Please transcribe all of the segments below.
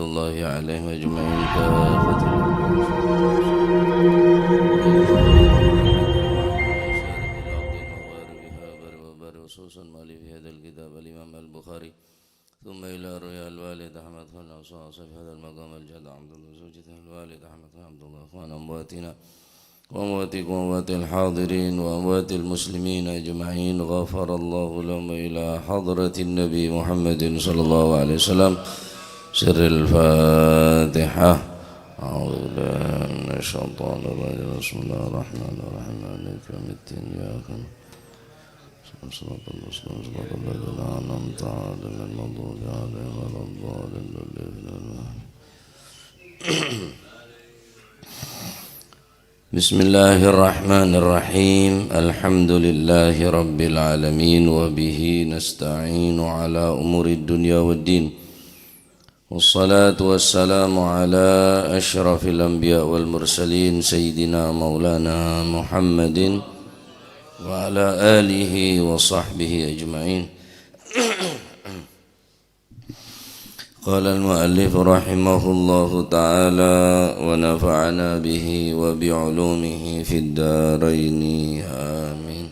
الله عليهم أجمعين كافة خصوصا مالي في هذا الكتاب الإمام البخاري ثم إلى رؤيا الوالد أحمد خان أوصى في هذا المقام الجدع عبد الله زوجته الوالد أحمد خان عبد الله أخوان أمواتنا وأمواتكم وأموات الحاضرين وأموات المسلمين أجمعين غفر الله لهم إلى حضرة النبي محمد صلى الله عليه وسلم سر الفاتحة أعوذ بالله من الشيطان الرجيم بسم الله الرحمن الرحيم مالك يوم الدين إياك صراط المسلمين صراط الذين أنعمت عليهم غير المغضوب عليهم ولا الضالين. بسم الله الرحمن الرحيم الحمد لله رب العالمين وبه نستعين على أمور الدنيا والدين والصلاة والسلام على أشرف الأنبياء والمرسلين سيدنا مولانا محمد وعلى آله وصحبه أجمعين. قال المؤلف رحمه الله تعالى ونفعنا به وبعلومه في الدارين آمين.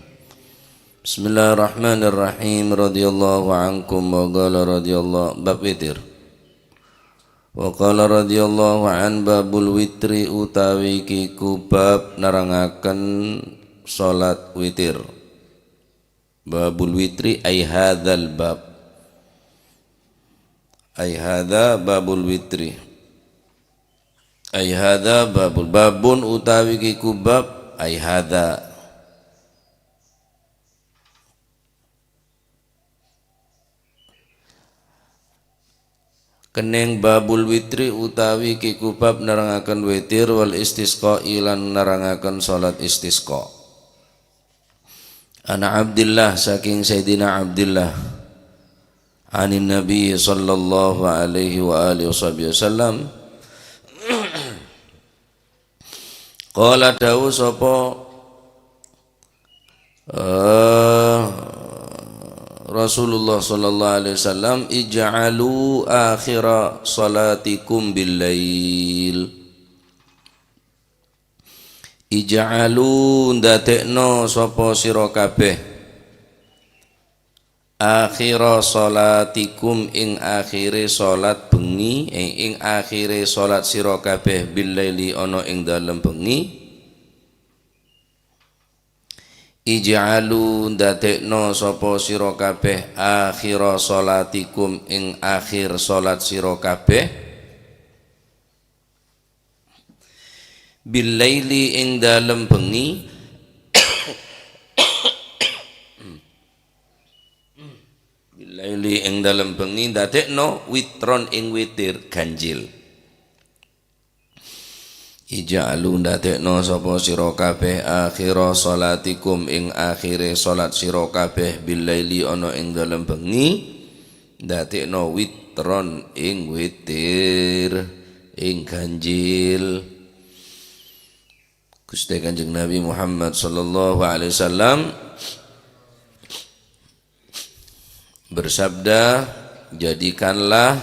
بسم الله الرحمن الرحيم رضي الله عنكم وقال رضي الله باب witir وقال رضي الله عن babul witri utawi kiku bab nerangaken salat witir. Babul witri ay hadzal bab ay hadza babul witri ay hadza babun utawi kiku bab ay hadza keneng babul witri utawi kiku bab nerangaken witir wal istisqa ilan nerangaken salat istisqa. Ana Abdillah saking Sayyidina Abdillah anin Nabi sallallahu alaihi wa alihi wasallam qala dawu sapa Rasulullah sallallahu alaihi wasallam ij'alu akhira salatikum bil lail. Ij'alu ndatekno sapa sira kabeh akhira salatikum ing akhire salat bengi ing akhire salat sira kabeh bil laili ana ing dalem bengi. Ij'alu ndatekno sapa sira kabeh akhira salatikum ing akhir salat sira kabeh bil laili ing dalem bengi bil laili ing dalem bengi ndadekno witron ing witir ganjil. Ija'alu ndadekno sapa sira kabeh akhira salatikum ing akhire salat sira kabeh bil laili ana ing dalem bengi ndadekno witron ing witir ing ganjil. Gusti Kanjeng Nabi Muhammad sallallahu alaihi wasallam bersabda, jadikanlah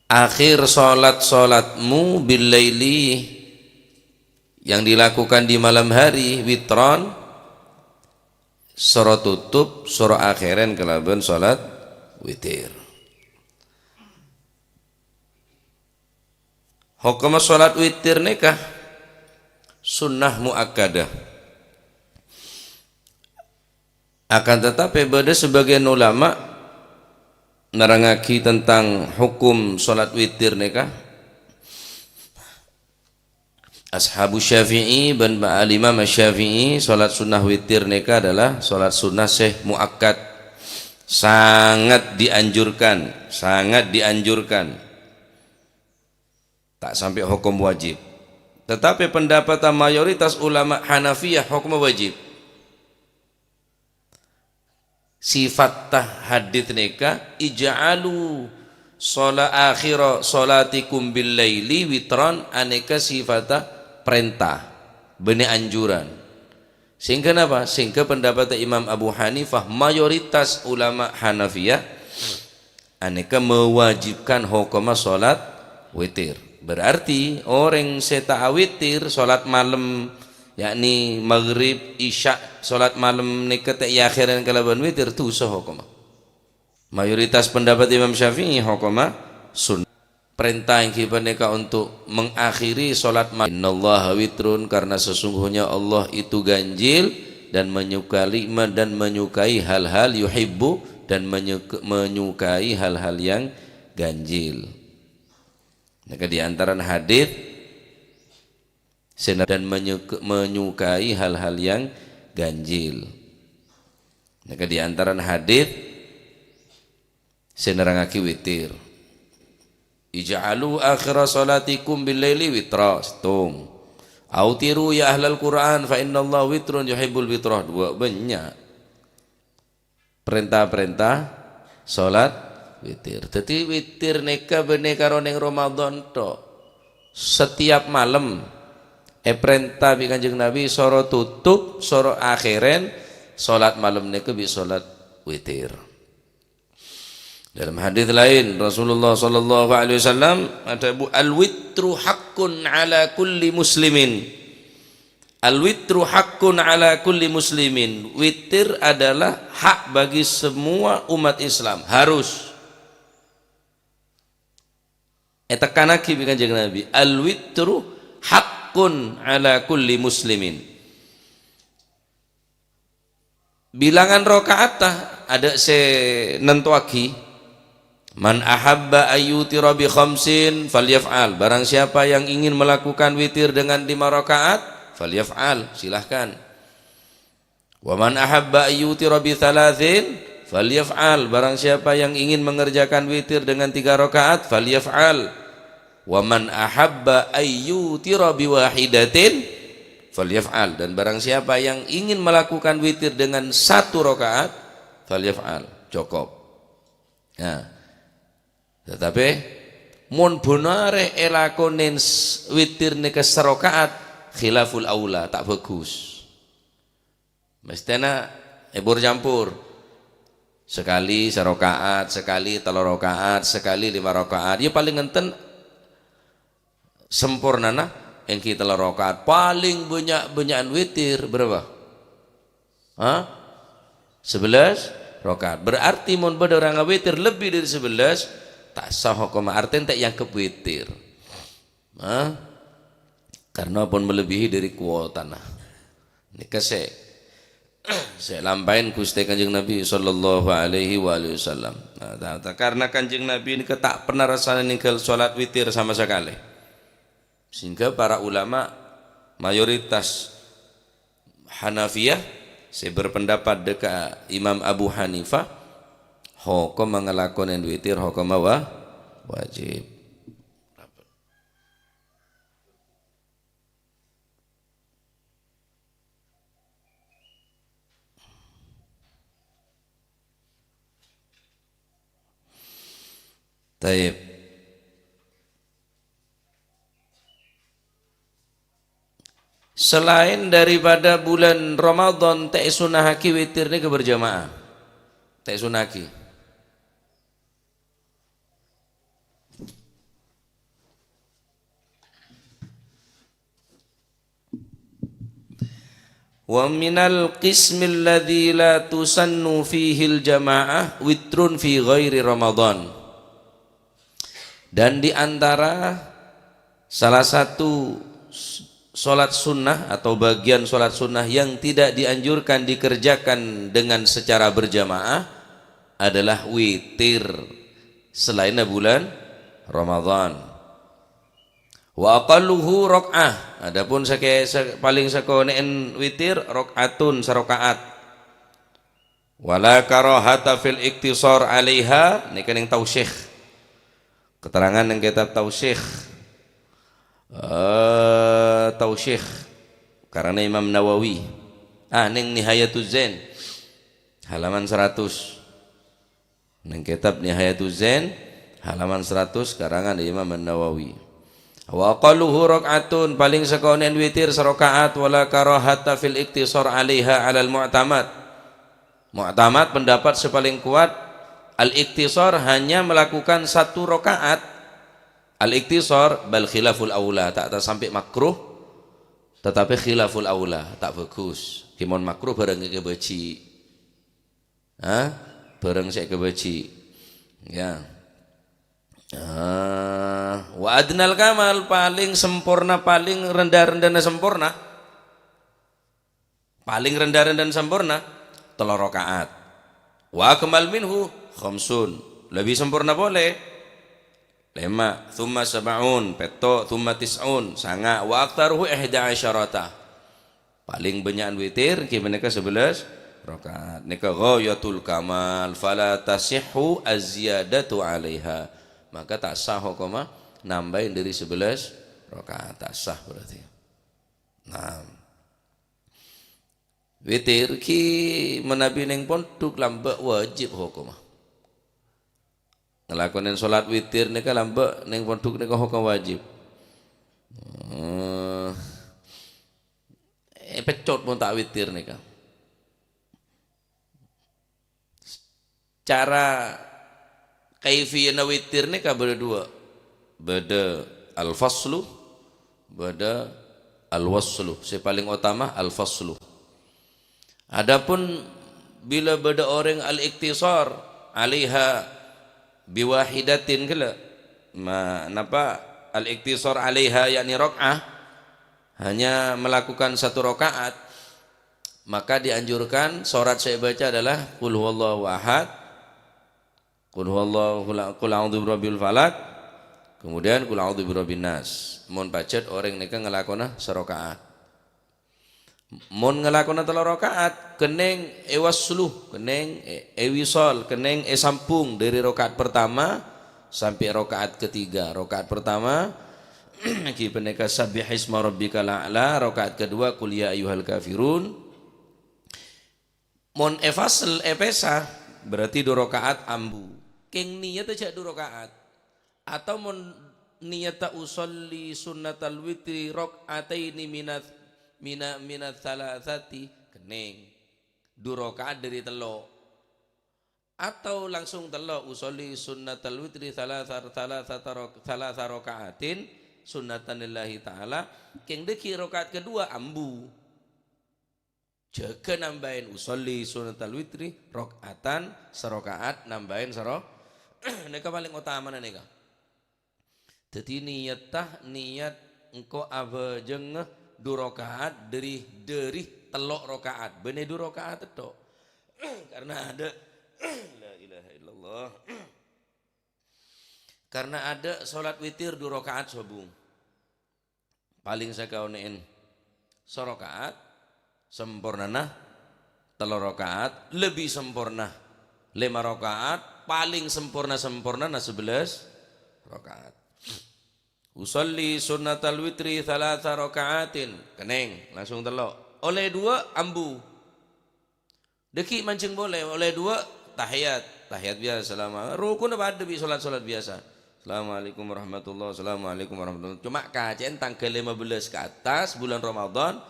akhir salatmu bil laili yang dilakukan di malam hari witron sura tutup sura akhiran kelaban salat witir. Hukum salat witir nikah sunnah muakkadah. Akan tetapi pada sebagian ulama nerangaki tentang hukum salat witir nikah. Ashabu Syafi'i dan Imam Syafi'i salat sunnah witir nikah adalah salat sunnah muakkad, sangat dianjurkan, tak sampai hukum wajib. Tetapi pendapat mayoritas ulama Hanafiyah hukum wajib. Sifat hadits nikah ij'alu akhira salatikum bil laili witran aneka sifat perintah bene anjuran. Sehingga apa? Sehingga pendapat Imam Abu Hanifah mayoritas ulama Hanafiyah aneka mewajibkan hukama salat witir. Berarti orang seta witir salat malam yakni maghrib isya salat malam neka ya akhiran kalaban witir tu sah hukama. Mayoritas pendapat Imam Syafi'i hukama sunnah. Perintah yang kita neka untuk mengakhiri salat malam. Innallaha witrun, karena sesungguhnya Allah itu ganjil dan menyukai hal-hal yuhibbu, dan menyukai hal-hal yang ganjil. Maka di antara hadis dan menyukai hal-hal yang ganjil. Maka di antara hadis senerangake witir. Ij'alu akhira salatikum bil-laili witra, setung. Autiru ya ahlal Quran fa innallaha witrun yuhibbul witrah. Dua banyak perintah-perintah salat witir. Jadi witir neka bene karo ning Ramadan tok. Setiap malam perintah bi Kanjeng Nabi soro tutup soro akhiren salat malam neka bi salat witir. Dalam hadis lain Rasulullah sallallahu alaihi wasallam ada al-witru haqqun ala kulli muslimin. Al-witru haqqun ala kulli muslimin. Witir adalah hak bagi semua umat Islam, harus. Tekanaki bi Kanjeng Nabi, al-witru haqqun ala kulli muslimin. Bilangan rakaatah ada se nentuaki. Man ahabba ayyutira bi khamsin falyaf'al. Barang siapa yang ingin melakukan witir dengan 5 rakaat, falyaf'al, silahkan. Wa man ahabba ayyutira bi thalathin falyaf'al. Barang siapa yang ingin mengerjakan witir dengan 3 rakaat, falyaf'al. Wa man ahabba ayyutira bi wahidatin falyaf'al. Dan barang siapa yang ingin melakukan witir dengan 1 rakaat, falyaf'al, cukup. Nah, tetapi mun bonare elakonen witir nika serakaat khilaful aula, tak bagus. Mestinya campur. Sekali serakaat, sekali 3 rakaat, sekali 5 rakaat. Ya paling ngenten sempurnana yang kita 3 rakaat. Paling banyakan witir berapa? 11 rakaat. Berarti mun pada orang witir lebih dari 11 tak sah hukum, artinya tak yang kewitir. Karena pun melebihi dari kuota. Ini saya lampain Gusti Kanjeng Nabi sallallahu alaihi wasallam. Karena Kanjeng Nabi ini tak pernah rasanya ninggal salat witir sama sekali. Sehingga para ulama mayoritas Hanafiyah saya berpendapat dekat Imam Abu Hanifah hukum mengelakonan witir hukum wajib. Taib. Selain daripada bulan Ramadan tak sunahaki witir ni berjamaah. Tak sunahaki. Wa minal qismil ladzi la tusannu fihi al-jamaah witrun fi ghairi Ramadan. Dan di antara salah satu salat sunnah atau bagian salat sunnah yang tidak dianjurkan dikerjakan dengan secara berjamaah adalah witir selain bulan Ramadan. Wa aqalluhu rakaah. Adapun paling sakonen witir rakaatun sarakaat. Wala karahata fil iktisar 'alaiha, niki ning tausyikh. Keterangan yang kitab tausyikh. Tausyikh karena Imam Nawawi. Ning Nihayatuz Zain halaman 100. Ning kitab Nihayatuz Zain halaman 100 karangan Imam Nawawi. Wa aqalluhu rakaatun, paling sekonen witir serakaat. Wala karahata fil iktisar 'alaiha 'alal mu'tamad. Mu'tamad pendapat sepaling kuat Al-iktisar hanya melakukan satu rakaat. Al-iktisar bal khilaful aula, tak sampai makruh, tetapi khilaful aula, tak bagus. Kimon makruh bareng kebeci. Bareng saya kebeci. Ya. Wa adnal kamal, paling sempurna, paling rendah-rendah sempurna. Paling rendah-rendah sempurna 3 rakaat. Wa akmal minhu khamsun, lebih sempurna boleh 5, thumma sab'un, peto, thumma tis'un, sanga, wa aktaruhu 11. Paling banyak witir gimana ke 11 rakaat. Nika ghayatul kamal, fala tasihhu az-ziyadatu 'alaiha. Maka tak sah koma nambahin dari 11 rakaat, tak sah berarti. Nah, witir ki menabi ning pondok lambak wajib hukumah. Ngelakonin sholat witir nika lambak ning pondok nika hukum wajib. Pecot pun tak witir nika. Cara kaifiyana witir nika beda dua. Beda al-faslu, beda al-waslu. Si paling utama al-faslu. Adapun bila beda orang al-iktisar alaiha biwahidatin kala, napa al-iktisar alaiha yakni rakaah, hanya melakukan satu rakaat, maka dianjurkan surat saya baca adalah qul huwallahu ahad, qul huwallahu, qul a'udzu birabbil falaq, kemudian qul a'udzu birabbin nas. Mun pacet orang nika ngelakona serakaat. Mun ngelakona 3 rakaat keneng ewasluh, keneng ewisol, keneng sampung dari rakaat pertama sampai rakaat ketiga. Rakaat pertama ki peneka sabbihisma rabbikal a'la, rakaat kedua qul ya ayyuhal kafirun. Mun efasl epesa berarti 2 rakaat ambu. Keng niat aja 2 rakaat. Atau mun niyata usolli sunnatal witri rakaataini minat salasati, kening 2 rakaat dari 3. Atau langsung 3, usolli sunnatal witri salasa rakaatin sunnatan lillahi ta'ala, keng deki rakaat kedua ambu. Jaga nambahin usolli sunnatal witri rakaatan serakaat, nambahin nika paling utama nika. Dadi niat engko abajeng 2 rakaat dari 3 rakaat, bener 2 rakaat itu. Karena ada la ilaha illallah. Karena ada salat witir 2 rakaat sobung. Paling saya kaunein serakaat sempurnana 3 rakaat, lebih sempurna 5 rakaat, paling sempurna 11 rakaat. Usolli sunnatal witri 3 rakaatin, keneng langsung 3. Oleh 2 ambu. Deki mancing boleh, oleh 2 tahiyat biasa. Rukun apa ada bi salat biasa. Assalamualaikum warahmatullahi wabarakatuh. Assalamualaikum warahmatullahi wabarakatuh. Cuma kacian tanggal 15 ke atas bulan Ramadan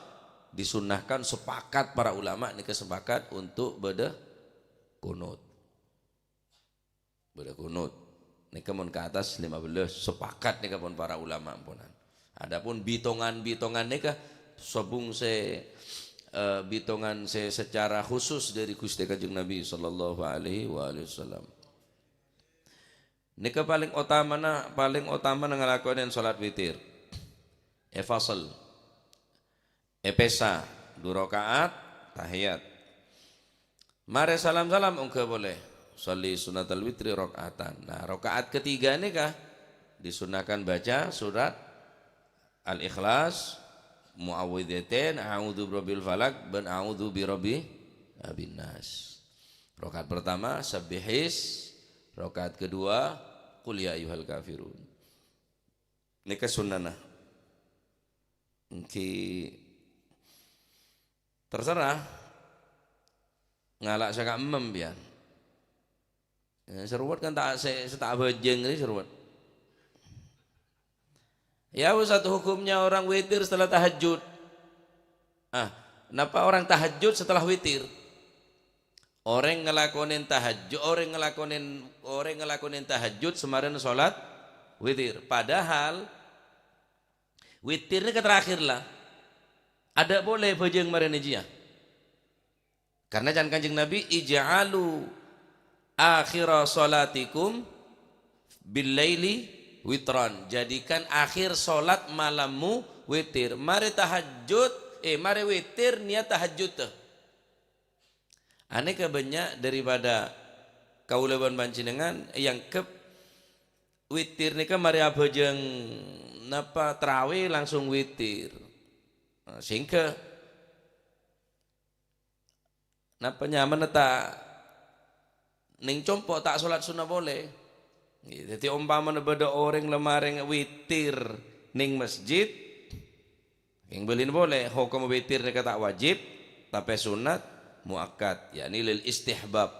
disunnahkan, sepakat para ulama ini kesepakat untuk beda kunut. Nika mun ke atas 15 sepakat nika pun para ulama ampunan. Adapun bitongan nika sobung bitongan secara khusus dari Gusti Kanjeng Nabi sallallahu alaihi wasallam. Nika paling utama ngalakonin salat witir. Fasal. Pesa 2 rakaat tahiyat. Mare salam-salam engke boleh. Sholli sunatal witri rakaatan. Nah, rakaat ketiga ini kah disunahkan baca surat Al-Ikhlas, Muawwidzatain, A'udzu birabbil falaq, dan A'udzu birabbin nas. Rakaat pertama sabbihis, rakaat kedua qul ya ayyuhal kafirun. Nika sunnah. Terserah ngalak saka emem pian. Seruat kan tak bajeng ini seruat. Ya satu hukumnya orang witir setelah tahajud. Kenapa orang tahajud setelah witir? Orang ngelakonin tahajud semarin sholat witir. Padahal witirnya ke terakhir lah. Ada boleh bajeng maren aja. Karena jangan kanjeng Nabi ij'alu akhira salatikum billaili witron. Jadikan akhir sholat malammu witir. Mari witir niat tahajud tuh. Aneh kebanyak daripada kaulaban panjenengan yang ke witir nika mari abajeng napa tarawih langsung witir. Sehingga napa nyaman tak ning compok tak salat sunnah boleh. Jadi umpama beda orang lemareng witir ning masjid yang belin boleh hukum witir nika tak wajib tapi sunat muakkad yakni lil istihbab.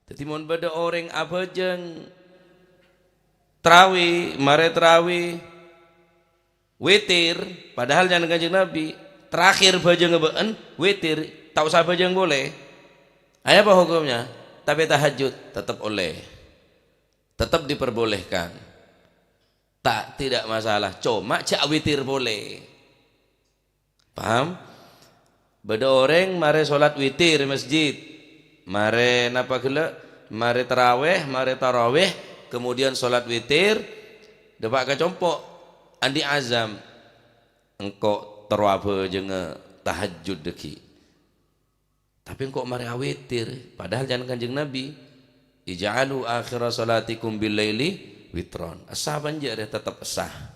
Jadi mun beda orang abajeng tarawih witir padahal jangan kanjeng Nabi terakhir bajeng ngebeen witir tak usah bajeng boleh. Apa hukumnya? Tapi tahajud tetap oleh, tetap diperbolehkan, tidak masalah. Cuma cak witir boleh. Paham? Beda orang mare sholat witir masjid, mare napa gila, mare taraweh, kemudian sholat witir, dapat kecompok, andi azam, engkau terwabe jenga tahajud deki. Tapi engkau mare witir, padahal jangan kanjeng Nabi, ij'alu akhira salatikum billaili witron. Asah banjir tetap sah,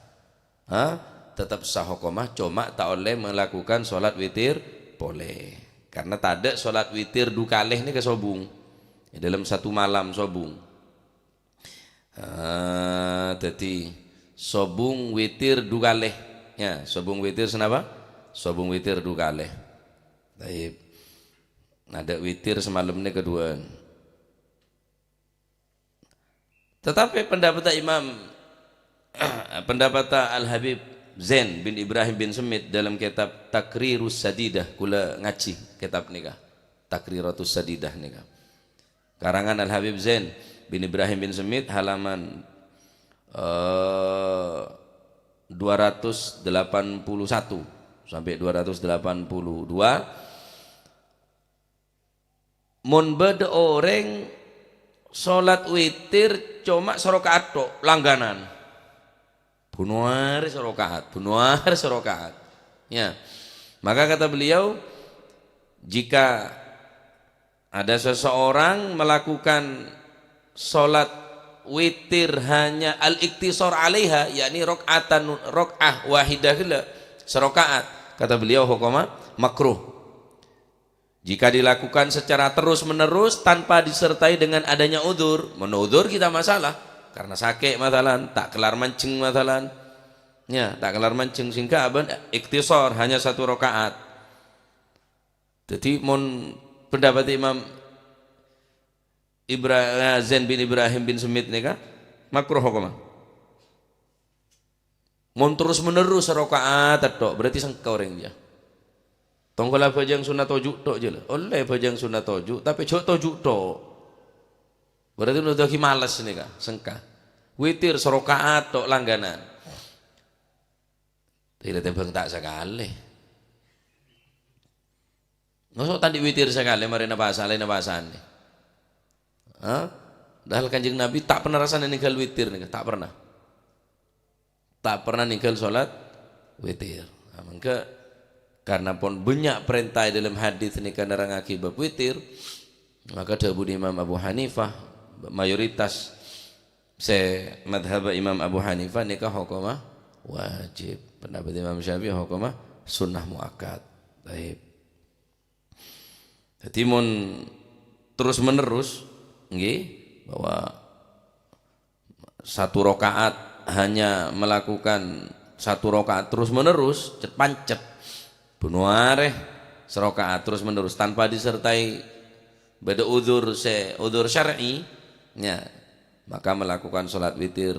tetap sah hukumah, cuma tak oleh melakukan sholat witir. Boleh, karena tak ada sholat witir dukaleh ini kesobung dalam satu malam sobung. Jadi sobung witir dukaleh, ya sobung witir senapa? Sobung witir dukaleh. Baik, ada witir semalam ini kedua. Tetapi pendapat Al-Habib Zain bin Ibrahim bin Semit dalam kitab Takrirus Sadidah kula ngaji kitab nikah Takriratus Sadidah nikah karangan Al-Habib Zain bin Ibrahim bin Semit halaman 281 sampai 282 mun beda orang salat witir cuma serokaat tok langganan bunuar serokaat. Ya, maka kata beliau, jika ada seseorang melakukan sholat witir hanya al-iktisar alaiha, yakni rok'ah wahidah serokaat, kata beliau hukumah makruh. Jika dilakukan secara terus menerus tanpa disertai dengan adanya udzur, menudzur kita masalah. Karena sakit matalan, tak kelar mancing matalan, ya tak kelar mancing sehingga aban iktisar hanya satu rakaat. Jadi mon pendapat Imam Zain bin Ibrahim bin Semit nika makruh hukumah. Mon terus menerus rakaat tok berarti sengkau orangnya. Tonggola bajang sunat tojuk tok je lah. Oleh bajang sunat tojuk tapi jok tojuk tok. Berarti udah males nih kak, sengkah. Witir serokaat tok langganan. Tidak tembang tak sekali. Nggak tadi witir sekali, mari napasan. Dahal kanjeng Nabi tak pernah rasanya ninggal witir nih, tak pernah. Tak pernah ninggal sholat witir. Maka karena pun banyak perintah dalam hadis ini karena orang akibat witir, maka dahulu Imam Abu Hanifah mayoritas madhab Imam Abu Hanifah nikah hukumah wajib, pendapat Imam Syafi'i hukumah sunnah muakkad. Baik. Jadi mun terus menerus nggih bahwa satu rakaat hanya melakukan satu rakaat terus menerus pancet bunuareh serakaat terus menerus tanpa disertai beda udzur syar'i ya, maka melakukan sholat witir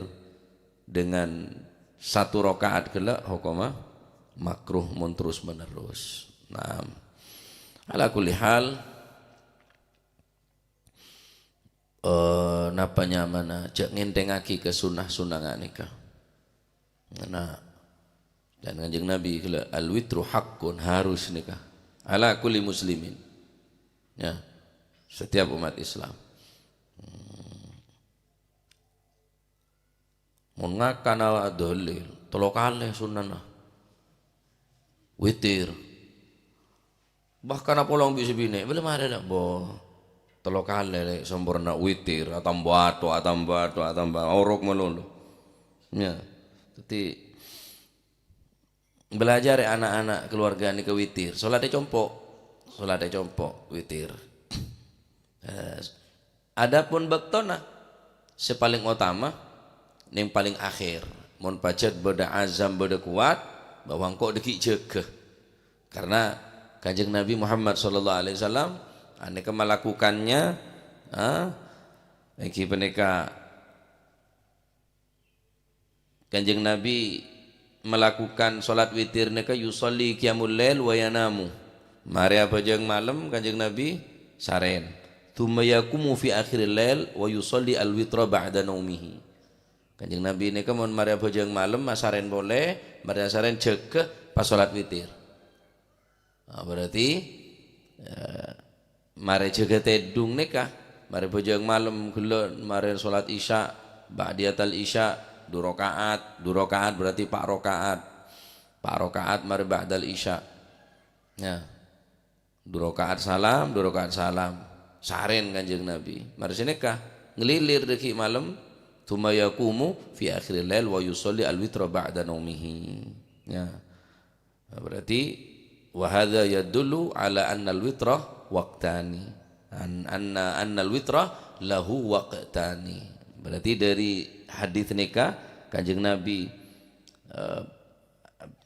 dengan satu rakaat gelak hukumah makruh mun terus menerus. Nah, ala kulli hal napanya mana cek ngentengaki ke sunah-sunah nikah. Nah, dan kanjeng Nabi kala al-witru haqqun harus nikah ala kulli muslimin. Ya, setiap umat Islam. Mun ngakana dalil, telo kalih sunana. Witir. Bahkan apa long bisa bine, belum ada dak bo. Telo kalih sempurna witir, atambah orok melulu. Ya. Jadi belajar anak-anak keluarga ini ke witir. Salatnya compok, witir. Adapun bektona sepaling utama yang paling akhir mun pacet beda azam beda kuat bahwa engkau deki jegeh karena kanjeng Nabi Muhammad sallallahu alaihi wasallam aneka melakukannya iki peneka kanjeng Nabi melakukan salat witir neka yusolli qiyamul lail wa yanamu mari apa jeung malam kanjeng Nabi saren thumma yaqumu fi akhiril lail wa yusolli al witra ba'da naumihi. Kanjeng Nabi ini kan mun mari bojong malam masaren boleh, mari asaren jegeh pas salat witir. Nah, berarti mari jegeh tedung nikah, mari bojong malam gelon, mari salat isya, ba'diyatal isya, 2 rakaat berarti 4 rakaat. 4 rakaat mari ba'dal isya. Ya. 2 rakaat salam. Saren kanjeng Nabi. Mari nikah, ngelilir deki malam thumma yaqumu fi akhiril lail wa yusalli al-witra ba'da naumihi. Ya. Berarti wa hadza yadullu ala anna al-witra waqtani. Anna al-witra lahu waqtani. Berarti dari hadis nikah kanjeng Nabi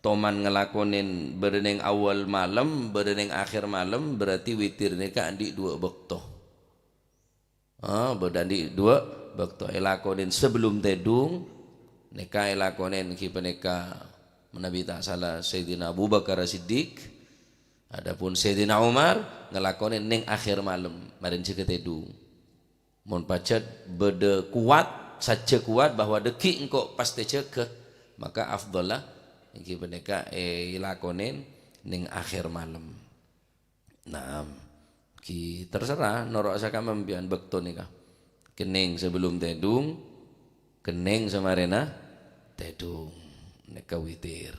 toman ngelakonin bereneng awal malam, bereneng akhir malam berarti witir nikah andi 2 bekto. Berdandi 2 bakto elakonin sebelum tedung nikah elakonin ki peneka menabi tak salah Sayyidina Abu Bakar Siddiq adapun Sayyidina Umar ngelakonin ning akhir malam marin cek tedung mun pacet bede kuat saja kuat bahwa deki engko pasti cek maka afdalah ki peneka elakonin ning akhir malam. Nah ki terserah norok sakam membian bakto nikah kening sebelum tedung kening samarena tedung nikah witir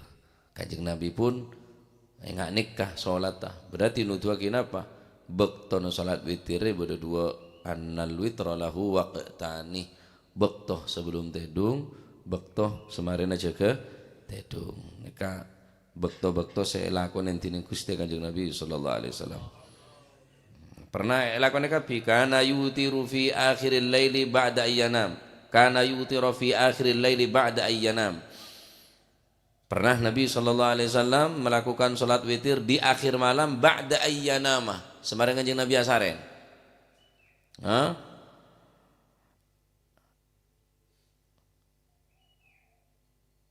kanjeng Nabi pun enggak nikah sholat berarti nuduhakin apa bektono sholat witirnya beda 2 annal witra lahu waqtani bektoh sebelum tedung bektoh samarena jaga tedung nikah bektoh saya lakukan entining Gusti kanjeng Nabi sallallahu alaihi wasallam. Pernah lakukan kapi kana yutiru fi akhiril laili ba'da ayyanam. Kana yutiru fi akhiril laili ba'da ayyanam. Pernah Nabi sallallahu alaihi wasallam melakukan salat witir di akhir malam ba'da ayyanama. Sembarang kanjeng Nabi asaren.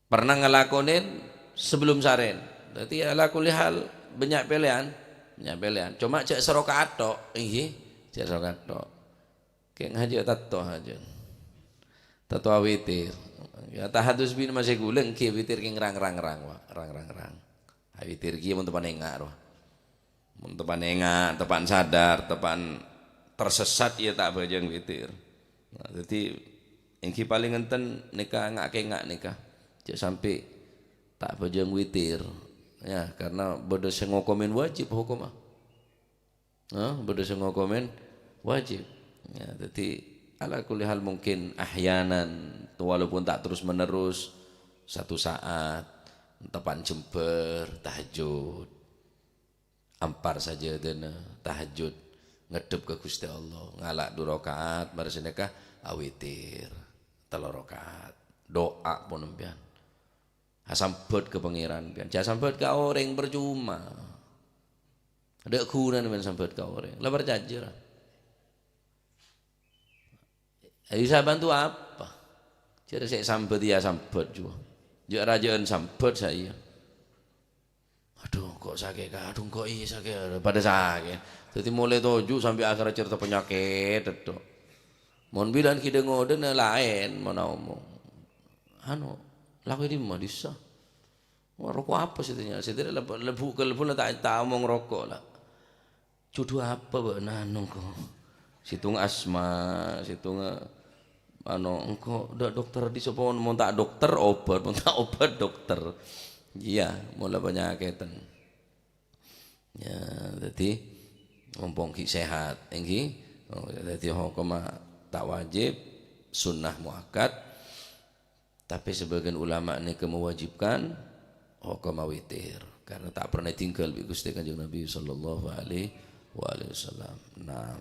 Pernah ngelakonin sebelum saren. Berarti ala kulli hal banyak pilihan. Cuma cek serokaat tok, cek serokaat tok. Kayak ngaji tato aja, tato witir. Ya tahadus bin masih guleng, ki witir king rang. Witir ki mun tepan engak, mun tepan sadar, tepan tersesat ya tak bajang witir. Nah, jadi yang ki paling enten nikah ngak nikah, cek sampai tak bajang witir. Ya, karena beda sengokomen wajib hukum beda sengokomen wajib. Ya, jadi ala kulli hal mungkin ahyanan walaupun tak terus menerus satu saat tepan jember tahajud ampar saja dena tahajud ngedep ke Gusti Allah ngalak 2 rakaat bar sedekah awitir 3 rakaat doa pun empian sambut ke pangeran pian jangan sambut ke orang percuma ada guna men sambut ke orang lah berjanji lah bisa bantu apa jadi saya sambut ya sambut juga rajaan sambut saya aduh kok sakit aduh kok iya sakit pada sakit jadi mulai 7 sampai akhir cerita penyakit itu Mon bilang kita ngoden lain mau ngomong. Laku di mana bisa? Rokok apa sih tanya? Saya tidak lebu tak omong rokok lah. Jodoh apa benar nongko? Situng asma, situng engko dokter di sopon mau tak dokter obat, mau tak obat dokter. Iya, mulai penyakitan. Ya, jadi mumpung ki sehat, engki. Jadi hukum tak wajib, sunnah muakkad. Tapi sebagian ulama ini mewajibkan hukum witir karena tak pernah tinggal bi Gusti Kanjeng Nabi sallallahu alaihi wasallam. Nah,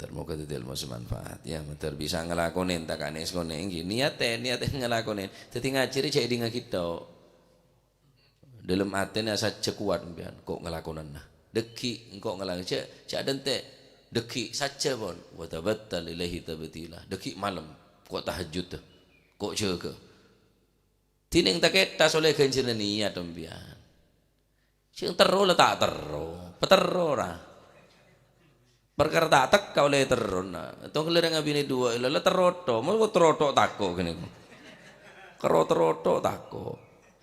termoga itu ilmu semanfaat ya, betul bisa ngelakonin tak anes konen iki niate ngelakonin. Dadi ngajiri cek di kita. Dalam atene saja kuat mbian kok ngelakonan nah. Deki engkau ngelakon cek dente deki saja pun wa tabattal ilaihi tabtila. Deki malam kok tahajud tuh. Kok jaga. Tining tak ketas oleh ganjil niat mbian. Sing tero lah tak tero, petero ora. Perkara tak teka oleh tero nah. Tong kelirang ngabine dua lah teroto, mau teroto tako kene. Karo teroto tako.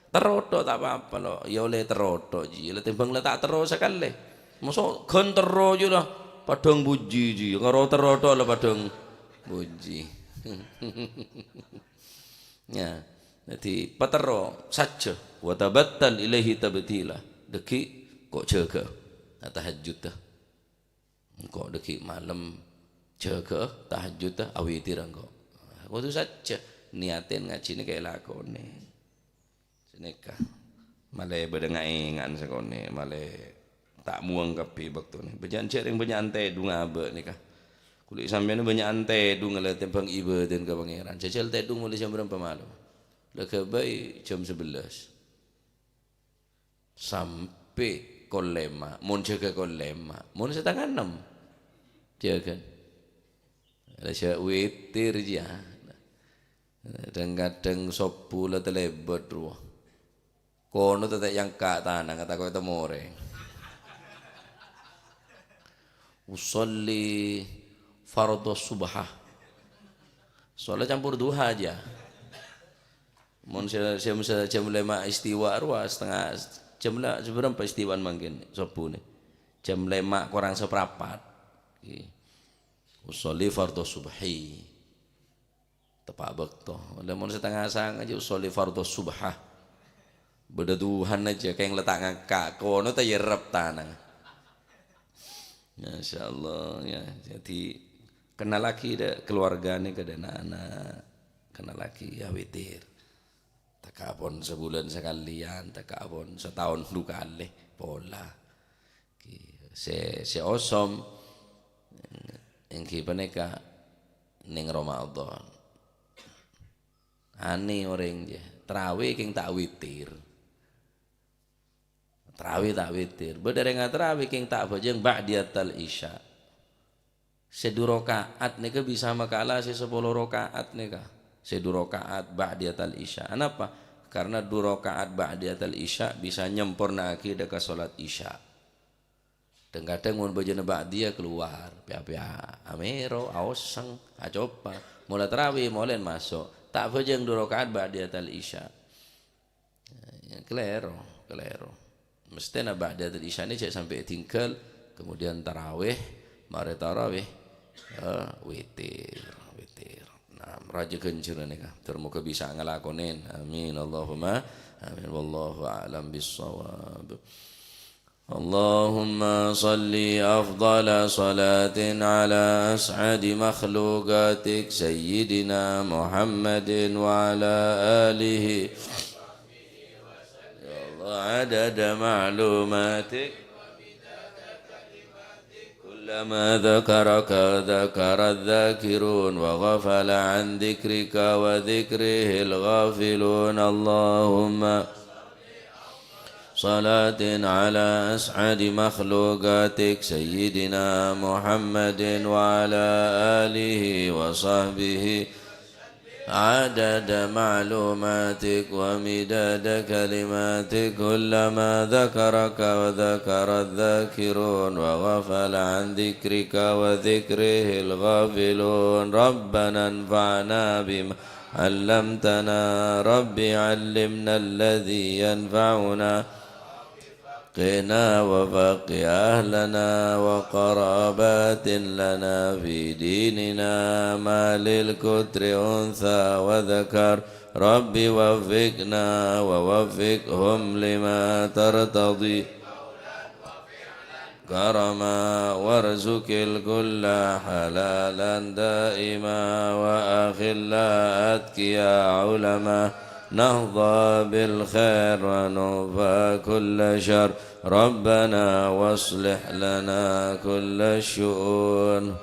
Teroto tak apa-apa lo, ya oleh teroto ji. Lah timbang lah tak tero sekali. Mosok gon tero ju lah padang buji ji. Karo teroto lah padang buji. Ya, jadi patero saja wa tabattal ilaihi tabtila. Deki kok jaga tahajud dah. Kok deki malam jaga tahajud dah awitir engko. Waktu saja niatin ngaji ni kayak lakone. Seneka. Male bedengaingan sekone, male tak muang kapi waktu ni. Berjanji yang banyak du ngabe ni kah. Kulit sampean banyak tedu ngeliat tembang iba dan ke pangeran. Jajal tedu mulai jam berapa malam? Lekabai jam 11. Sampai kolema, mun jaga kolema, mun setengah 6. Jaga. Ada syak witir je. Kadang-kadang sopu lah telebet ruah. Kono tetek yang kak tanah kata kau itu more. Usolli fardhu subhah. Soalnya campur duha aja. Mun jam 5 istiwa ruah setengah jam lah seberapa istiwan mungkin sopu nih. Jam 5 kurang seperempat. Usolli fardhu subhi. Tepak bekto. Mun setengah sang aja usolli fardhu subhah. Beda Tuhan aja kayak letak ngakak. Kono tak yerep tanah. Masya Allah ya. Jadi kenal lagi deh keluarga nih ke anak-anak. Kenal lagi ya witir. Takapon sebulan sekalian, takapon setahun 2 kali pola. Se osom yang kita neka ning Ramadan. Ani orang je terawih king tak witir. Terawih tak witir. Bederengan terawih king tak bajeng ba'diyatal isya. Sedu rakaat nika bisa makalah 10 rakaat nika. Sedu rakaat ba'diyatal isya. Kenapa? Karena 2 rakaat ba'diyatal isya bisa nyempurnaake dekat salat isya. Dan kadang mun bajana ba'diyah keluar, pia-pia amero, ausang, acopa. Mulai terawih mulai masuk. Tak bajeng 2 rakaat ba'diyatal isya. Kelero. Mestinya ba'diyatal isya ini cek sampai tinggal, kemudian tarawih, mari tarawih, witir. Nah, raja kencur nih kah, termuka bisa ngelakonin, amin Allahumma, amin wallahu a'lam bissawab. Allahumma salli afdala salatin ala as'adi makhluqatik sayyidina Muhammadin wa ala alihi عدد معلوماتك كلما ذكرك ذكر الذاكرون وغفل عن ذكرك وذكره الغافلون اللهم صلاة على أسعد مخلوقاتك سيدنا محمد وعلى آله وصحبه عدد معلوماتك ومداد كلماتك، كلما ذكرك وذكر الذاكرون وغفل عن ذكرك وذكره الغافلون. ربنا انفعنا بما علمتنا، رب علمنا الذي ينفعنا، قنا وفقه أهلنا وقرابات لنا في ديننا، ما للكتر أنثى وذكر، رب وفقنا ووفقهم لما ترتضي كرما، وارزق الكل حلالا دائما، وأخلا أتقيا علما، نهضى بالخير ونوفى كل شر، ربنا واصلح لنا كل الشؤون،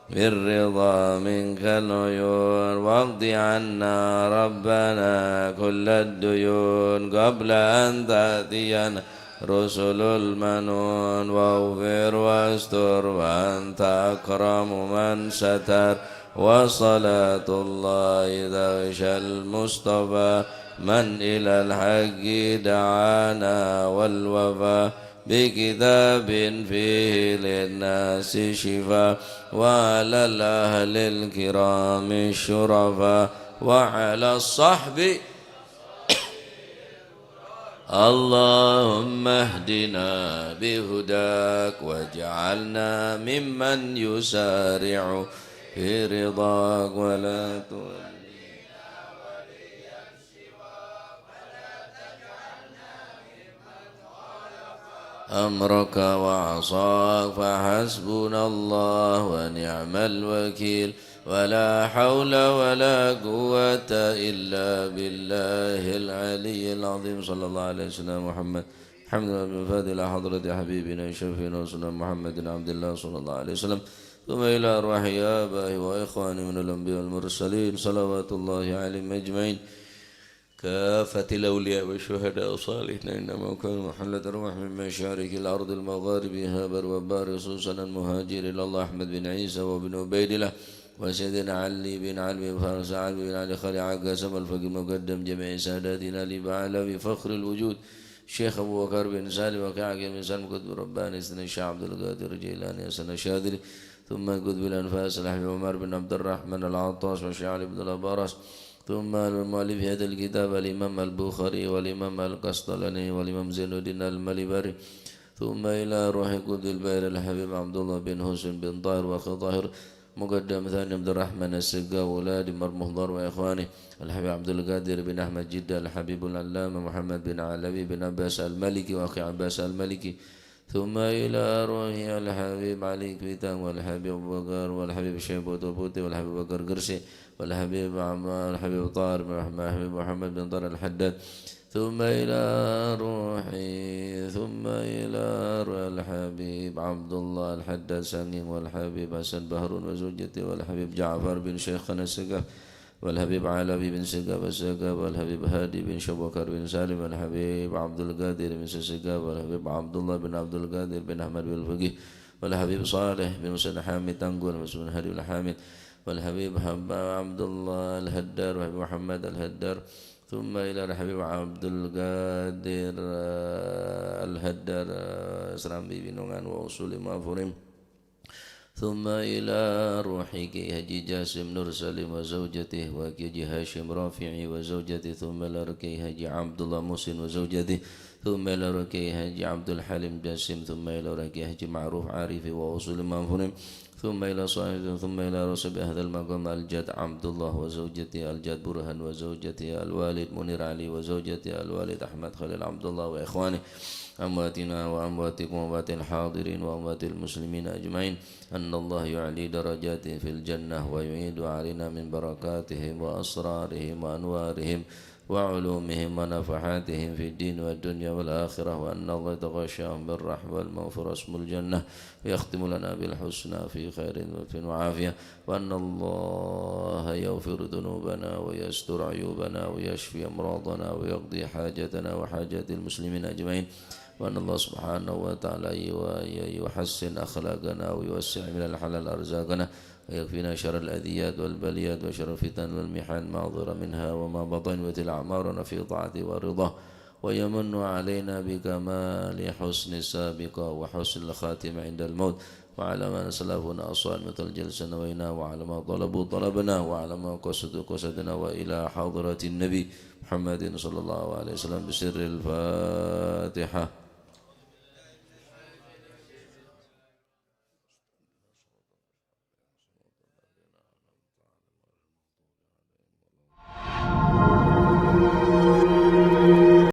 بالرضا منك العيون، واقض عنا ربنا كل الديون، قبل أن تأتينا رسل المنون، واغفر واستر وأنت أكرم من ستر، وصلاة الله تغشى المصطفى، من إلى الحق دعانا والوفا، بكتاب فيه للناس شفاء، وعلى الأهل الكرام الشرفاء، وعلى الصحب. اللهم اهدنا بهداك، واجعلنا ممن يسارع في رضاك، ولا تولينا وليا سواك، ولا تجعلنا ممن خالف أمرك وعصاك، فحسبنا الله ونعم الوكيل، ولا حول ولا قوة إلا بالله العلي العظيم. صلى الله عليه وسلم محمد. الحمد لله بالفاتح إلى حضرة حبيبنا شفينا وسلم محمد عبد الله صلى الله عليه وسلم، ثم إلى أرواح آبائه وإخوانه من الأنبياء والمرسلين، صلوات الله عليهم أجمعين، كافة الأولياء والشهداء والصالحين، إنما كان محلة أرواح من مشارق الأرض المغارب هابر وبار، خصوصا المهاجر إلى الله أحمد بن عيسى وابن عبيد الله، وسيدنا علي بن علي بن فارس علي بن علي خلي عقاسم الفقيه مقدم جميع ساداتنا لبعلى فخر الوجود، الشيخ أبو بكر بن سالم وكعك بن سالم قطب رباني سيدنا الشيخ عبد القادر الجيلاني سيدنا الشاذلي، ثم قطب الأنفاس الحبيب عمر بن عبد الرحمن العطاس والشيخ علي بن الأبارس، ثم المؤلف هذا الكتاب الإمام البخاري والإمام القسطلاني والإمام زين الدين المليبري، ثم إلى روح قطب البير الحبيب عبد الله بن حسين بن طاهر وأخي طاهر مقدم ثاني عبد الرحمن السقا وولاد مرمهضر وإخوانه، الحبيب عبد القادر بن أحمد جدة، الحبيب العلامة محمد بن علوي بن عباس المالكي وأخي عباس المالكي، ثم إلى روح الحبيب علي كريتان والحبيب أبو بكر والحبيب شيب وطبوتي والحبيب بكر قرسي والحبيب عمار الحبيب طاهر الحبيب محمد بن طاهر الحداد، ثم إلى روحي، ثم إلى روح الحبيب عبد الله الحداد سنين والحبيب حسن بهرون وزوجته والحبيب جعفر بن شيخنا السقاف والحبيب علوي بن سقاف السقاف والحبيب هادي بن شبكر بن سالم والحبيب عبد القادر بن سقاف والحبيب عبد الله بن عبد القادر بن أحمد بن الفقيه والحبيب صالح بن مسلم حامد تنقل مسلم هادي الحامد والحبيب عبد الله الهدار والحبيب محمد الهدار، ثم إلى الحبيب عبد القادر الهدار سلام بنونgan وأصول ما فرم، ثم إلى روحك هجي جاسم نور سليم وزوجته وكي هاشم رافعي وزوجته، ثم إلى ركي هجي عبد الله محسن وزوجته، ثم إلى ركي هجي عبد الحليم جاسم، ثم إلى ركي هجي معروف عارفي وأصول ما فرم، ثم إلى صاحب، ثم إلى رسول هذا المقام الجد عبد الله وزوجته الجد برهان وزوجته الوالد منير علي وزوجته الوالد أحمد خليل عبد الله وإخوانه، أمواتنا وأمواتكم وأموات الحاضرين وأموات المسلمين أجمعين، أن الله يعلي درجاتهم في الجنة ويعيد علينا من بركاتهم وأسرارهم وأنوارهم وعلومهم ونفحاتهم في الدين والدنيا والآخرة، وأن الله يتغشاهم بالرحمة والمغفرة اسم الجنة، ويختم لنا بالحسنى في خير وعافية، وأن الله يغفر ذنوبنا ويستر عيوبنا ويشفي أمراضنا ويقضي حاجتنا وحاجات المسلمين أجمعين، وأن الله سبحانه وتعالى يحسن أخلاقنا ويوسع من الحلال أرزاقنا، ويكفينا شر الأذيات والبليات وشر الفتن والمحن ما ظهر منها وما بطن، وتل أعمارنا في طاعته ورضاه، ويمن علينا بكمال حسن السابقة وحسن الخاتمة عند الموت، وعلى ما نسلفنا أصال مثل جلسة نوينا، وعلى ما طلبوا طلبنا، وعلى ما قصدوا قصدنا، وإلى حضرة النبي محمد صلى الله عليه وسلم بسر الفاتحة.